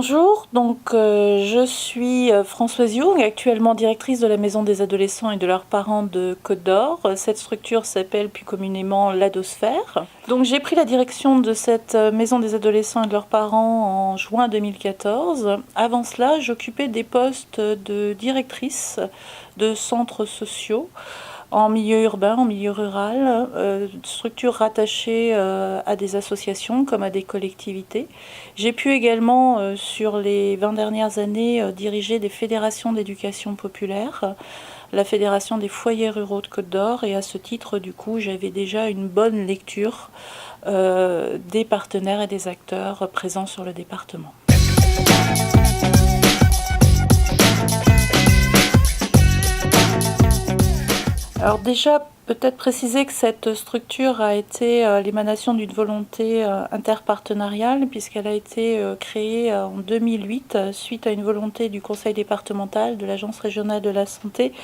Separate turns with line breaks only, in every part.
Bonjour, je suis Françoise Young, actuellement directrice de la Maison des adolescents et de leurs parents de Côte d'Or. Cette structure s'appelle plus communément l'Adosphère. Donc j'ai pris la direction de cette Maison des adolescents et de leurs parents en juin 2014. Avant cela, j'occupais des postes de directrice de centres sociaux en milieu urbain, en milieu rural, structures rattachées à des associations comme à des collectivités. J'ai pu également, sur les 20 dernières années, diriger des fédérations d'éducation populaire, la Fédération des foyers ruraux de Côte d'Or, et à ce titre, du coup, j'avais déjà une bonne lecture des partenaires et des acteurs présents sur le département. Alors déjà, peut-être préciser que cette structure a été l'émanation d'une volonté interpartenariale, puisqu'elle a été créée en 2008 suite à une volonté du Conseil départemental, de l'Agence régionale de la santé,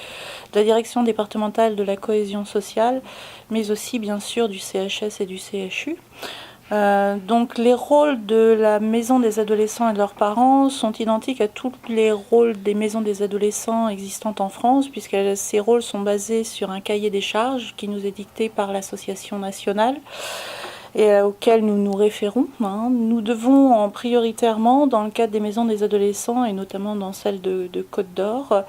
de la Direction départementale de la cohésion sociale, mais aussi bien sûr du CHS et du CHU. Donc les rôles de la maison des adolescents et de leurs parents sont identiques à tous les rôles des maisons des adolescents existantes en France, puisque ces rôles sont basés sur un cahier des charges qui nous est dicté par l'association nationale et auquel nous nous référons. Nous devons prioritairement, dans le cadre des maisons des adolescents et notamment dans celle de Côte d'Or,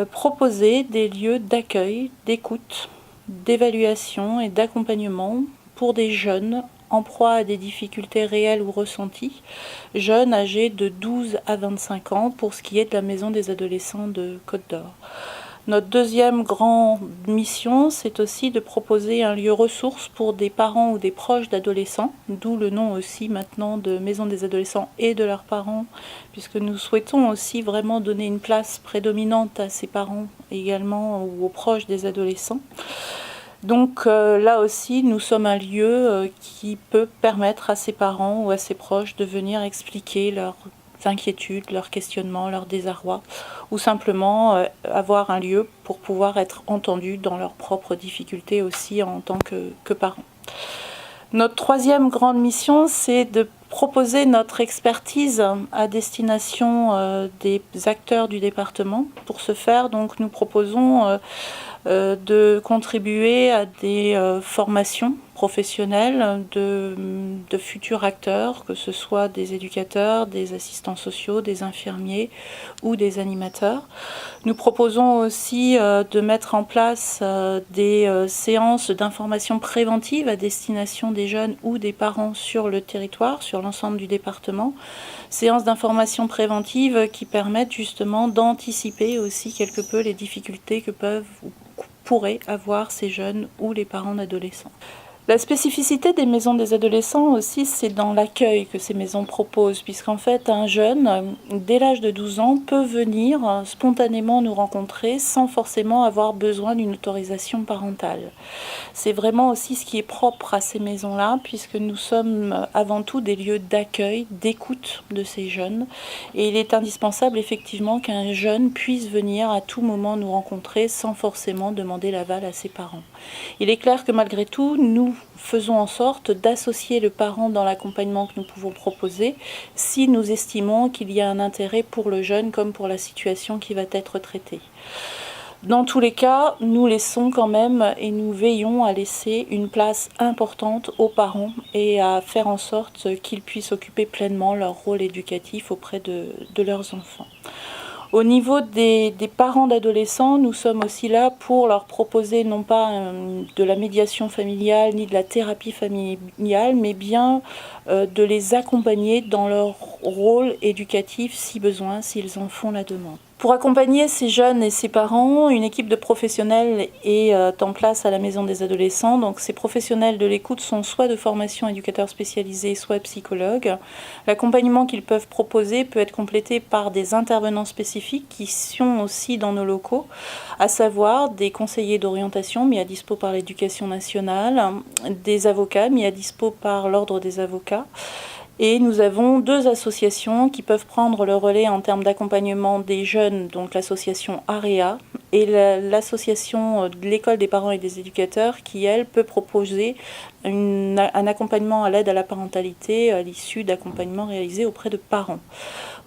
proposer des lieux d'accueil, d'écoute, d'évaluation et d'accompagnement pour des jeunes en proie à des difficultés réelles ou ressenties, jeunes âgés de 12 à 25 ans pour ce qui est de la maison des adolescents de Côte d'Or. Notre deuxième grande mission, c'est aussi de proposer un lieu ressource pour des parents ou des proches d'adolescents, d'où le nom aussi maintenant de Maison des adolescents et de leurs parents, puisque nous souhaitons aussi vraiment donner une place prédominante à ces parents également ou aux proches des adolescents. Donc là aussi, nous sommes un lieu qui peut permettre à ses parents ou à ses proches de venir expliquer leurs inquiétudes, leurs questionnements, leurs désarrois, ou simplement avoir un lieu pour pouvoir être entendus dans leurs propres difficultés aussi en tant que parents. Notre troisième grande mission, c'est de proposer notre expertise à destination des acteurs du département. Pour ce faire, donc, nous proposons de contribuer à des formations professionnelles de futurs acteurs, que ce soit des éducateurs, des assistants sociaux, des infirmiers ou des animateurs. Nous proposons aussi de mettre en place des séances d'information préventive à destination des jeunes ou des parents sur le territoire, sur l'ensemble du département. Séances d'information préventive qui permettent justement d'anticiper aussi quelque peu les difficultés que peuvent ou pourraient avoir ces jeunes ou les parents d'adolescents. La spécificité des maisons des adolescents aussi, c'est dans l'accueil que ces maisons proposent, puisqu'en fait, un jeune, dès l'âge de 12 ans, peut venir spontanément nous rencontrer sans forcément avoir besoin d'une autorisation parentale. C'est vraiment aussi ce qui est propre à ces maisons-là, puisque nous sommes avant tout des lieux d'accueil, d'écoute de ces jeunes. Et il est indispensable effectivement qu'un jeune puisse venir à tout moment nous rencontrer sans forcément demander l'aval à ses parents. Il est clair que malgré tout, nous faisons en sorte d'associer le parent dans l'accompagnement que nous pouvons proposer si nous estimons qu'il y a un intérêt pour le jeune comme pour la situation qui va être traitée. Dans tous les cas, nous laissons quand même et nous veillons à laisser une place importante aux parents et à faire en sorte qu'ils puissent occuper pleinement leur rôle éducatif auprès de leurs enfants. Au niveau des parents d'adolescents, nous sommes aussi là pour leur proposer non pas de la médiation familiale ni de la thérapie familiale, mais bien de les accompagner dans leur rôle éducatif si besoin, s'ils en font la demande. Pour accompagner ces jeunes et ces parents, une équipe de professionnels est en place à la Maison des adolescents. Donc ces professionnels de l'écoute sont soit de formation éducateurs spécialisés, soit psychologues. L'accompagnement qu'ils peuvent proposer peut être complété par des intervenants spécifiques qui sont aussi dans nos locaux, à savoir des conseillers d'orientation mis à dispo par l'Éducation nationale, des avocats mis à dispo par l'Ordre des avocats. Et nous avons 2 associations qui peuvent prendre le relais en termes d'accompagnement des jeunes, donc l'association AREA et l'association de l'école des parents et des éducateurs qui, elle, peut proposer un accompagnement à l'aide à la parentalité à l'issue d'accompagnements réalisés auprès de parents.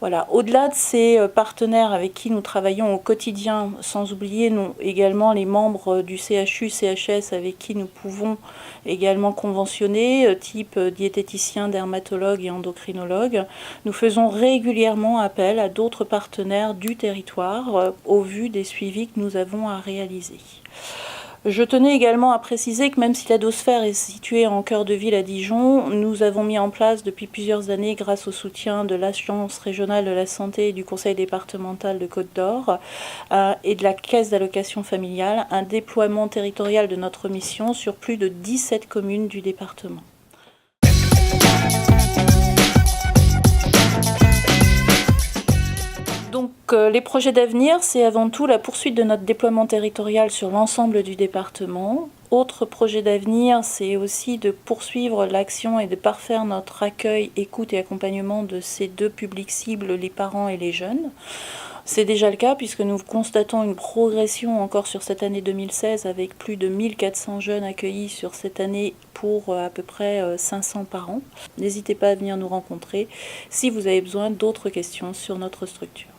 Voilà. Au-delà de ces partenaires avec qui nous travaillons au quotidien, sans oublier également les membres du CHU, CHS avec qui nous pouvons également conventionner, type diététicien, dermatologue et endocrinologue, nous faisons régulièrement appel à d'autres partenaires du territoire au vu des suivis que nous avons à réaliser. Je tenais également à préciser que même si la Dosphère est située en cœur de ville à Dijon, nous avons mis en place depuis plusieurs années, grâce au soutien de l'Agence régionale de la santé et du Conseil départemental de Côte d'Or et de la Caisse d'allocation familiale, un déploiement territorial de notre mission sur plus de 17 communes du département. Donc les projets d'avenir, c'est avant tout la poursuite de notre déploiement territorial sur l'ensemble du département. Autre projet d'avenir, c'est aussi de poursuivre l'action et de parfaire notre accueil, écoute et accompagnement de ces deux publics cibles, les parents et les jeunes. C'est déjà le cas puisque nous constatons une progression encore sur cette année 2016 avec plus de 1400 jeunes accueillis sur cette année pour à peu près 500 par an. N'hésitez pas à venir nous rencontrer si vous avez besoin d'autres questions sur notre structure.